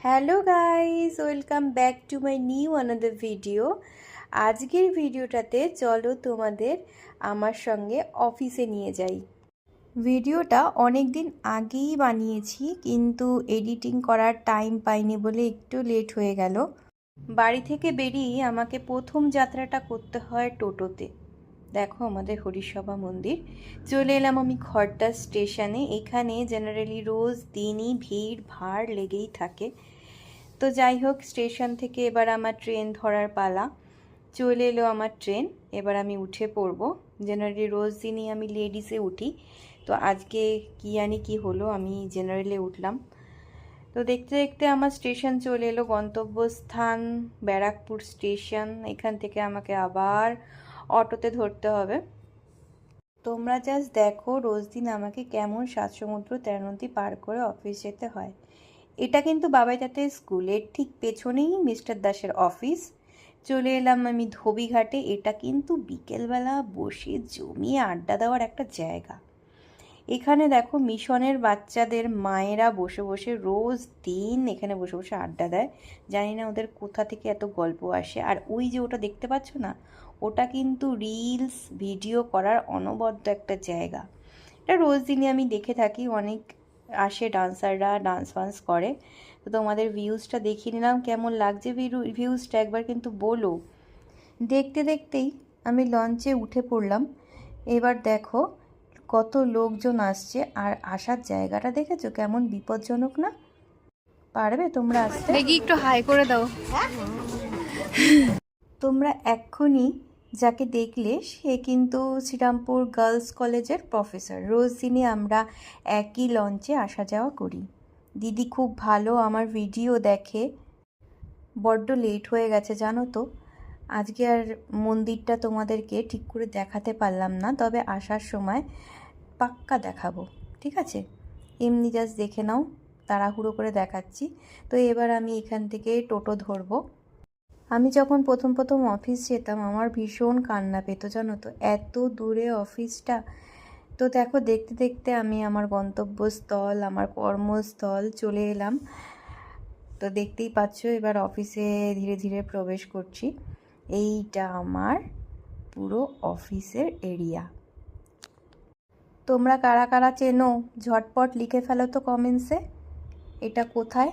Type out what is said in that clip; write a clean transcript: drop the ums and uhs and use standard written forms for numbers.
Hello guys, welcome back to my new another video. আজকের ভিডিওটাতে চলো তোমাদের আমার সঙ্গে অফিসে নিয়ে যাই। ভিডিওটা অনেক দিন আগেই বানিয়েছি, কিন্তু এডিটিং করার টাইম পাইনি বলে একটু লেট হয়ে গেল। বাড়ি থেকে বেরিয়ে আমাকে প্রথম যাত্রাটা করতে হয় টোটোতে। দেখো আমাদের হরিসভা মন্দির। চলে এলাম আমি খড়দা স্টেশনে। এখানে জেনারেলি রোজ দিনই ভিড় ভাড় লেগেই থাকে। তো যাই হোক, স্টেশন থেকে এবার আমার ট্রেন ধরার পালা। চলে এলো আমার ট্রেন, এবার আমি উঠে পড়ব। জেনারেলি রোজ দিনই আমি লেডিসে উঠি, তো আজকে কি জানি কি হলো, আমি জেনারেলে উঠলাম। তো দেখতে দেখতে আমার স্টেশন চলে এলো, গন্তব্যস্থান ব্যারাকপুর স্টেশন। এখান থেকে আমাকে আবার অটোতে ধরতে হবে। তোমরা জাস্ট দেখো রোজ দিন আমাকে কেমন 7 সমুদ্র 13 নদী পার করে অফিস যেতে হয়। এটা কিন্তু বাবাইদাতের স্কুলের ঠিক পেছনেই মিস্টার দাসের অফিস। চলে এলাম আমি ধোবিঘাটে। এটা কিন্তু বিকেলবেলা বসে জমিয়ে আড্ডা দেওয়ার একটা জায়গা। এখানে দেখো মিশনের বাচ্চাদের মায়েরা বসে বসে রোজ দিন এখানে বসে বসে আড্ডা দেয়। জানি না ওদের কোথা থেকে এত গল্প আসে। আর ওই যে ওটা দেখতে পাচ্ছ না, ওটা কিন্তু রিলস ভিডিও করার অনবদ্য একটা জায়গা। এটা রোজ দিনই আমি দেখে থাকি, অনেক আসে ডান্সাররা ডান্স ফান্স করে। তো তোমাদের ভিউজটা দেখিয়ে নিলাম, কেমন লাগছে ভিউজটা একবার কিন্তু বলো। দেখতে দেখতেই আমি লঞ্চে উঠে পড়লাম। এবার দেখো কত লোকজন আসছে, আর আসার জায়গাটা দেখেছো কেমন বিপজ্জনক না? পারবে তোমরা আসতে? দেখি একটু হাই করে দাও। তোমরা এক্ষুনি যাকে দেখলে সে কিন্তু শ্রীরামপুর গার্লস কলেজের প্রফেসর। রোজ দিনই আমরা একই লঞ্চে আসা যাওয়া করি। দিদি খুব ভালো, আমার ভিডিও দেখে। বড্ড লেট হয়ে গেছে জানো তো। আজকে আর মন্দিরটা তোমাদেরকে ঠিক করে দেখাতে পারলাম না, তবে আসার সময় পাক্কা দেখাবো, ঠিক আছে? এমনি জাস্ট দেখে নাও, তাড়াহুড়ো করে দেখাচ্ছি। তো এবার আমি এখান থেকে টোটো ধরবো। আমি যখন প্রথম প্রথম অফিস যেতাম আমার ভীষণ কান্না পেতো জানো তো, এত দূরে অফিসটা। তো দেখো দেখতে দেখতে আমি আমার গন্তব্যস্থল, আমার কর্মস্থল চলে এলাম। তো দেখতেই পাচ্ছ এবার অফিসে ধীরে ধীরে প্রবেশ করছি। এইটা আমার পুরো অফিসের এরিয়া। তোমরা কারা কারা চেনো ঝটপট লিখে ফেলো তো কমেন্টসে, এটা কোথায়।